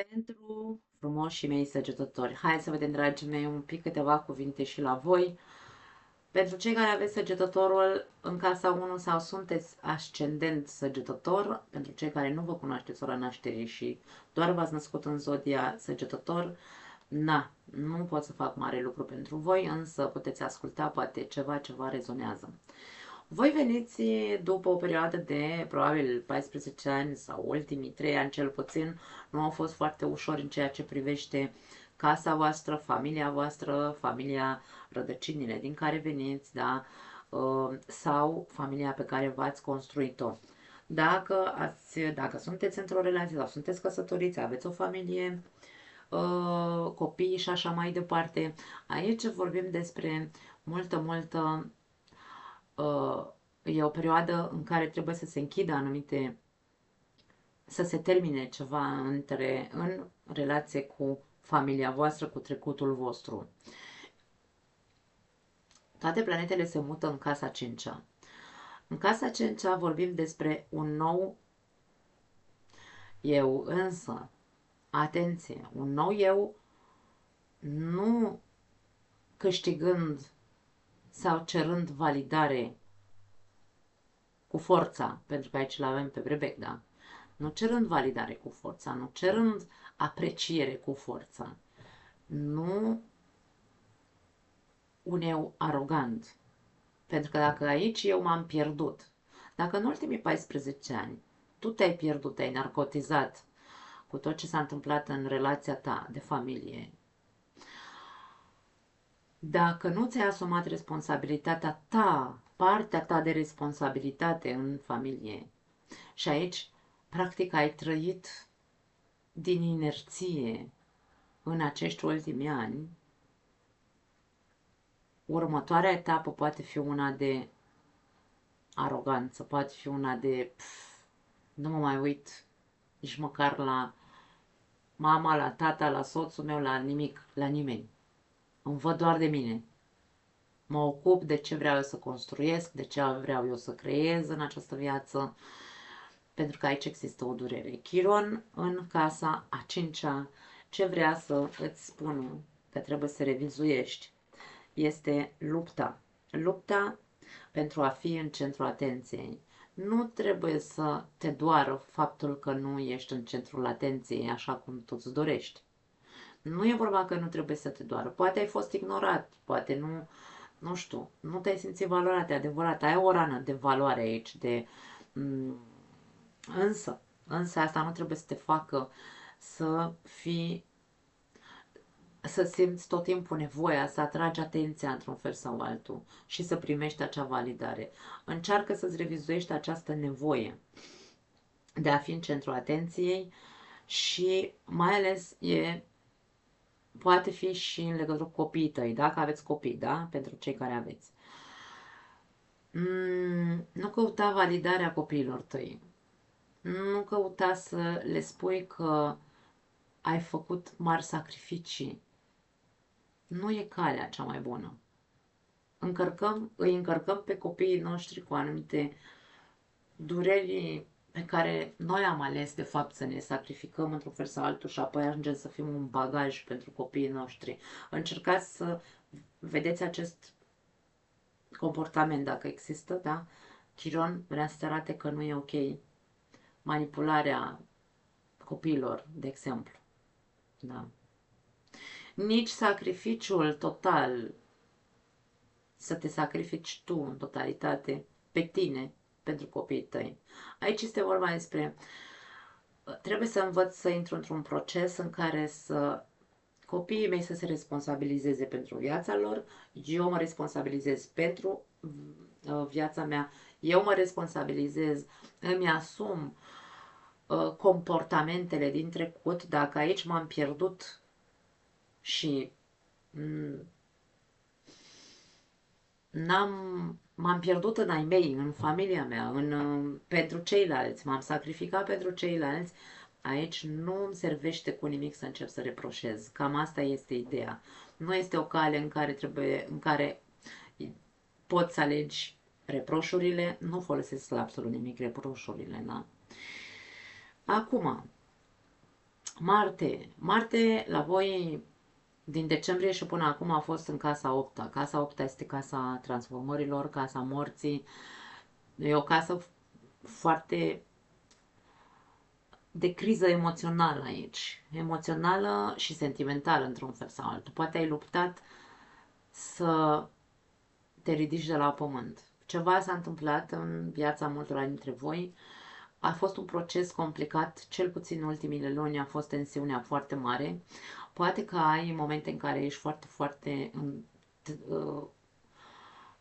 Pentru frumoșii mei săgetători, hai să vedem, dragii mei, un pic câteva cuvinte și la voi. Pentru cei care aveți săgetătorul în casa 1 sau sunteți ascendent săgetător, pentru cei care nu vă cunoașteți ora nașterii și doar v-ați născut în zodia săgetător, nu pot să fac mare lucru pentru voi, însă puteți asculta poate ceva ce vă rezonează. Voi veniți după o perioadă de probabil 14 ani sau ultimii 3 ani cel puțin, nu au fost foarte ușor în ceea ce privește casa voastră, familia, rădăcinile din care veniți, da? Sau familia pe care v-ați construit-o. Dacă sunteți într-o relație sau sunteți căsătoriți, aveți o familie, copii și așa mai departe, aici vorbim despre multă e o perioadă în care trebuie să se închidă să se termine ceva în relație cu familia voastră, cu trecutul vostru. Toate planetele se mută în casa 5-a. În casa 5-a vorbim despre un nou eu, însă, atenție, un nou eu nu câștigând sau cerând validare cu forța, pentru că aici l-avem pe brebec, da? Nu cerând validare cu forța, nu cerând apreciere cu forța, nu un eu arogant. Pentru că dacă aici eu m-am pierdut, dacă în ultimii 14 ani tu te-ai pierdut, te-ai narcotizat cu tot ce s-a întâmplat în relația ta de familie, dacă nu ți-ai asumat responsabilitatea ta, partea ta de responsabilitate în familie, și aici, practic, ai trăit din inerție în acești ultimi ani, următoarea etapă poate fi una de aroganță, poate fi una de nu mă mai uit nici măcar la mama, la tata, la soțul meu, la nimic, la nimeni. Îmi văd doar de mine. Mă ocup de ce vreau eu să construiesc, de ce vreau eu să creez în această viață, pentru că aici există o durere. Chiron în casa a 5-a, ce vrea să îți spună că trebuie să revizuiești este lupta. Lupta pentru a fi în centrul atenției. Nu trebuie să te doară faptul că nu ești în centrul atenției așa cum tu îți dorești. Nu e vorba că nu trebuie să te doară. Poate ai fost ignorat, poate nu știu, nu te-ai simțit valorat, e adevărat, ai o rană de valoare aici, însă, asta nu trebuie să te facă să fii să simți tot timpul nevoia să atragi atenția într-un fel sau altul și să primești acea validare. Încearcă să-ți revizuiești această nevoie de a fi în centrul atenției și mai ales poate fi și în legătură cu copiii tăi, dacă aveți copii, da? Pentru cei care aveți. Nu căuta validarea copiilor tăi. Nu căuta să le spui că ai făcut mari sacrificii. Nu e calea cea mai bună. Îi încărcăm pe copiii noștri cu anumite dureri pe care noi am ales de fapt să ne sacrificăm într-un fel sau altul și apoi ajungem să fim un bagaj pentru copiii noștri. Încercați să vedeți acest comportament dacă există, da? Chiron vrea să te arate că nu e ok manipularea copiilor, de exemplu. Da. Nici sacrificiul total, să te sacrifici tu în totalitate pe tine pentru copiii tăi. Aici este vorba despre trebuie să învăț să intru într-un proces în care copiii mei să se responsabilizeze pentru viața lor, eu mă responsabilizez pentru viața mea, eu mă responsabilizez, îmi asum comportamentele din trecut, dacă aici m-am pierdut și m-am pierdut în ai mei, în familia mea, pentru ceilalți, m-am sacrificat pentru ceilalți, aici nu îmi servește cu nimic să încep să reproșez. Cam asta este ideea. Nu este o cale în care poți să alegi reproșurile, nu folosesc la absolut nimic reproșurile, da? Acum, Marte. Marte la voi din decembrie și până acum a fost în casa 8-a. Casa 8-a este casa transformărilor, casa morții. E o casă foarte de criză emoțională aici. Emoțională și sentimentală într-un fel sau altul. Poate ai luptat să te ridici de la pământ. Ceva s-a întâmplat în viața multora dintre voi. A fost un proces complicat, cel puțin în ultimile luni a fost tensiunea foarte mare. Poate că ai momente în care ești foarte, foarte uh,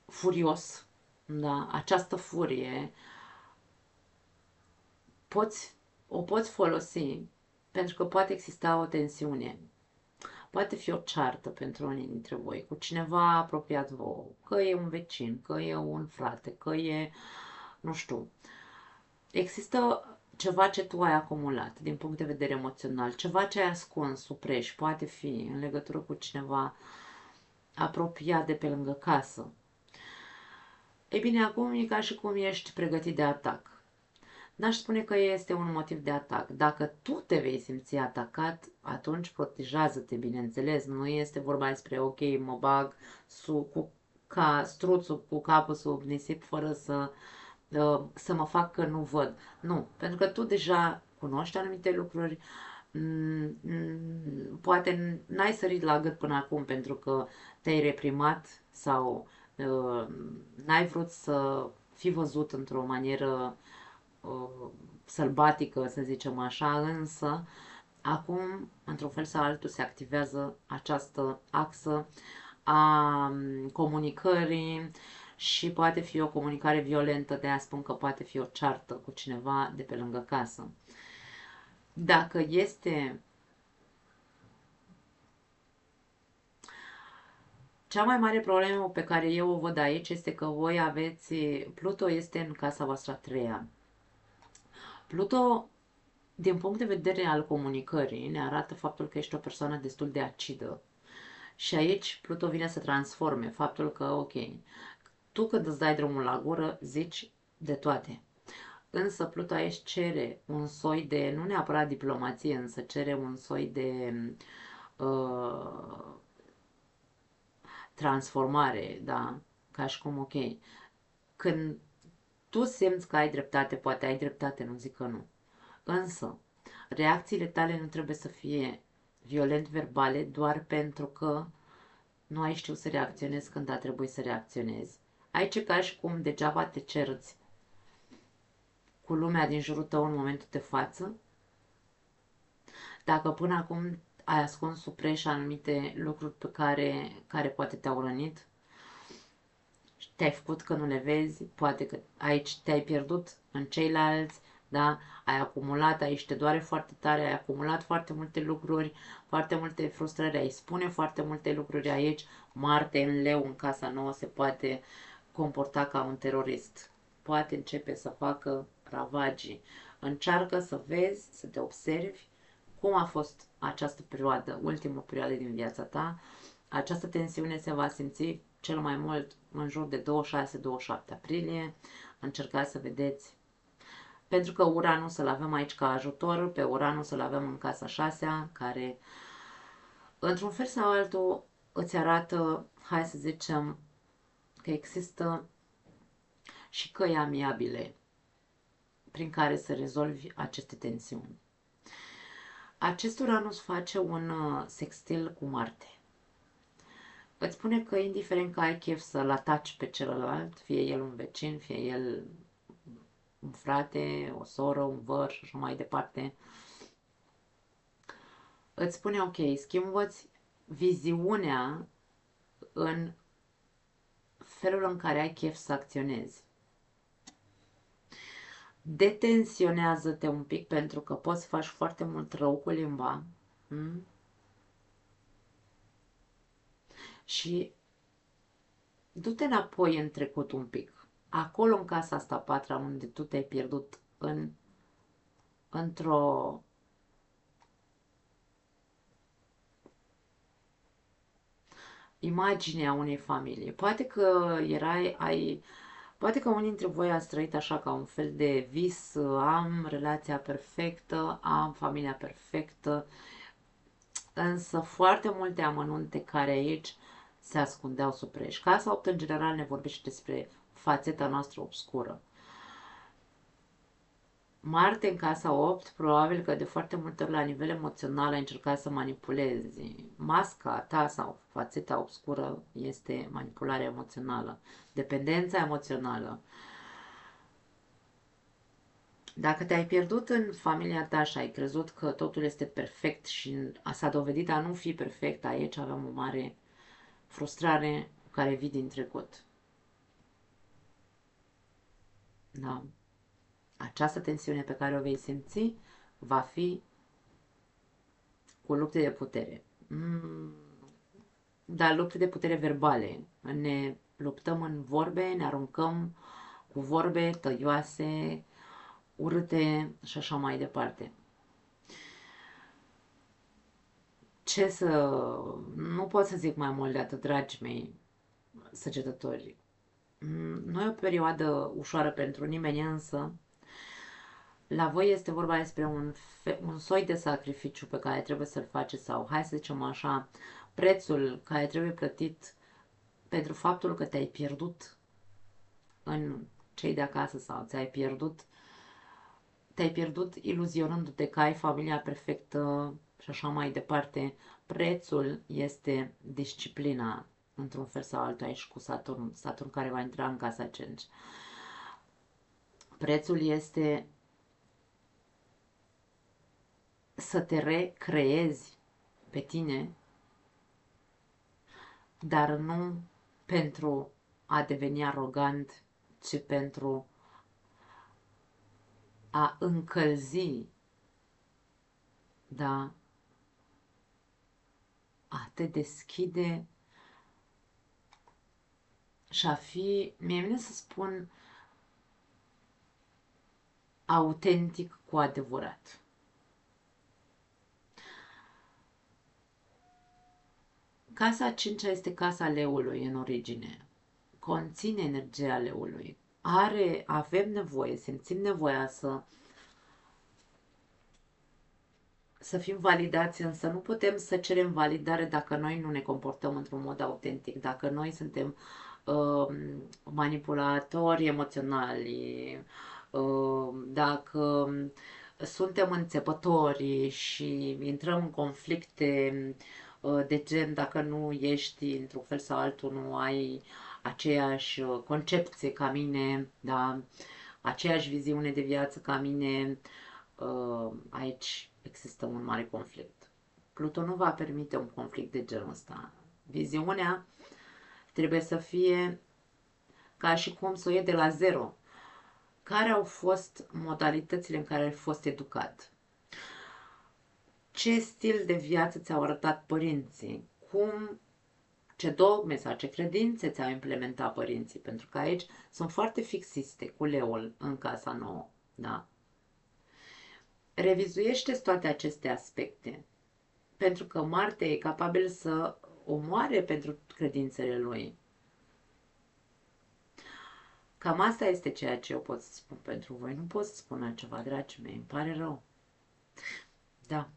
furios. Da? Această furie o poți folosi pentru că poate exista o tensiune. Poate fi o ceartă pentru unii dintre voi cu cineva apropiat vouă, că e un vecin, că e un frate, că e, nu știu, există ceva ce tu ai acumulat din punct de vedere emoțional, ceva ce ai ascuns, supreși, poate fi în legătură cu cineva apropiat de pe lângă casă. Ei bine, acum e ca și cum ești pregătit de atac. N-aș spune că este un motiv de atac. Dacă tu te vei simți atacat, atunci protejează-te, bineînțeles. Nu este vorba despre, ok, mă bag ca struțul cu capul sub nisip fără să mă fac că nu văd. Nu, pentru că tu deja cunoști anumite lucruri, poate n-ai sărit la gât până acum pentru că te-ai reprimat sau n-ai vrut să fii văzut într-o manieră sălbatică, să zicem așa, însă acum, într-un fel sau altul, se activează această axă a comunicării și poate fi o comunicare violentă, de a spun că poate fi o ceartă cu cineva de pe lângă casă. Dacă este cea mai mare problemă pe care eu o văd aici este că voi aveți, Pluto este în casa voastră a treia. Pluto, din punct de vedere al comunicării, ne arată faptul că ești o persoană destul de acidă. Și aici Pluto vine să transforme faptul că, ok, tu când îți dai drumul la gură, zici de toate. Însă Pluto aici cere un soi de, nu neapărat diplomație, însă cere un soi de uh, transformare, da? Ca și cum, ok, când tu simți că ai dreptate, poate ai dreptate, nu zic că nu. Însă, reacțiile tale nu trebuie să fie violent verbale doar pentru că nu ai știut să reacționezi când a trebuit să reacționezi. Aici e ca și cum degeaba te cerți cu lumea din jurul tău în momentul de față, dacă până acum ai ascuns supreș anumite lucruri pe care poate te-au rănit, te-ai făcut că nu le vezi, poate că aici te-ai pierdut în ceilalți, da? Ai acumulat, aici te doare foarte tare, ai acumulat foarte multe lucruri, foarte multe frustrări, ai spune foarte multe lucruri aici. Marte în leu în casa nouă se poate comporta ca un terorist. Poate începe să facă ravagii. Încearcă să vezi, să te observi cum a fost această perioadă, ultima perioadă din viața ta. Această tensiune se va simți cel mai mult în jur de 26-27 aprilie. Încercați să vedeți. Pentru că Uranus să-l avem aici ca ajutor, pe Uranus să-l avem în casa 6-a, care într-un fel sau altul îți arată, hai să zicem, că există și căi amiabile prin care să rezolvi aceste tensiuni. Acest Uranus face un sextil cu Marte. Îți spune că indiferent că ai chef să-l ataci pe celălalt, fie el un vecin, fie el un frate, o soră, un văr și așa mai departe, îți spune ok, schimbă-ți viziunea în felul în care ai chef să acționezi. Detensionează-te un pic pentru că poți să faci foarte mult rău cu limba. Și du-te înapoi în trecut un pic. Acolo în casa asta a patra unde tu te-ai pierdut într-o imagine a unei familii. Poate că Poate că unii dintre voi ați trăit așa ca un fel de vis, am relația perfectă, am familia perfectă, însă foarte multe amănunte care aici se ascundeau sub preș. Casa 8 în general ne vorbește despre fațeta noastră obscură. Marte în casa 8, probabil că de foarte multe ori la nivel emoțional ai încercat să manipulezi. Masca ta sau fațeta obscură este manipularea emoțională, dependența emoțională. Dacă te-ai pierdut în familia ta și ai crezut că totul este perfect și s-a dovedit a nu fi perfect, aici avem o mare frustrare care vii din trecut. Da. Această tensiune pe care o vei simți va fi cu lupte de putere. Dar lupte de putere verbale. Ne luptăm în vorbe, ne aruncăm cu vorbe tăioase, urâte și așa mai departe. Ce să... Nu pot să zic mai mult de atât, dragii mei săgetători. Nu e o perioadă ușoară pentru nimeni, însă la voi este vorba despre un soi de sacrificiu pe care trebuie să-l faceți sau, hai să zicem așa, prețul care trebuie plătit pentru faptul că te-ai pierdut în cei de acasă sau te-ai pierdut iluzionându-te că ai familia perfectă și așa mai departe. Prețul este disciplina, într-un fel sau altul, aici cu Saturn care va intra în casa 5. Prețul este să te recreezi pe tine, dar nu pentru a deveni arogant, ci pentru a încălzi, da, a te deschide și a fi, mie vine să spun, autentic cu adevărat. Casa 5 este casa leului în origine. Conține energia leului. Avem nevoie, simțim nevoia să fim validați, însă nu putem să cerem validare dacă noi nu ne comportăm într-un mod autentic, dacă noi suntem manipulatori emoționali, dacă suntem înțepători și intrăm în conflicte de gen dacă nu ești într-un fel sau altul, nu ai aceeași concepție ca mine, da? Aceeași viziune de viață ca mine, aici există un mare conflict. Pluton nu va permite un conflict de genul ăsta. Viziunea trebuie să fie ca și cum să o iei de la zero. Care au fost modalitățile în care ai fost educat? Ce stil de viață ți-au arătat părinții? Ce dogme sau ce credințe ți-au implementat părinții? Pentru că aici sunt foarte fixiste cu leul în casa nouă. Da? Revizuiește toate aceste aspecte. Pentru că Marte e capabil să omoare pentru credințele lui. Cam asta este ceea ce eu pot să spun pentru voi. Nu pot să spun altceva, dragii mei. Îmi pare rău. Da.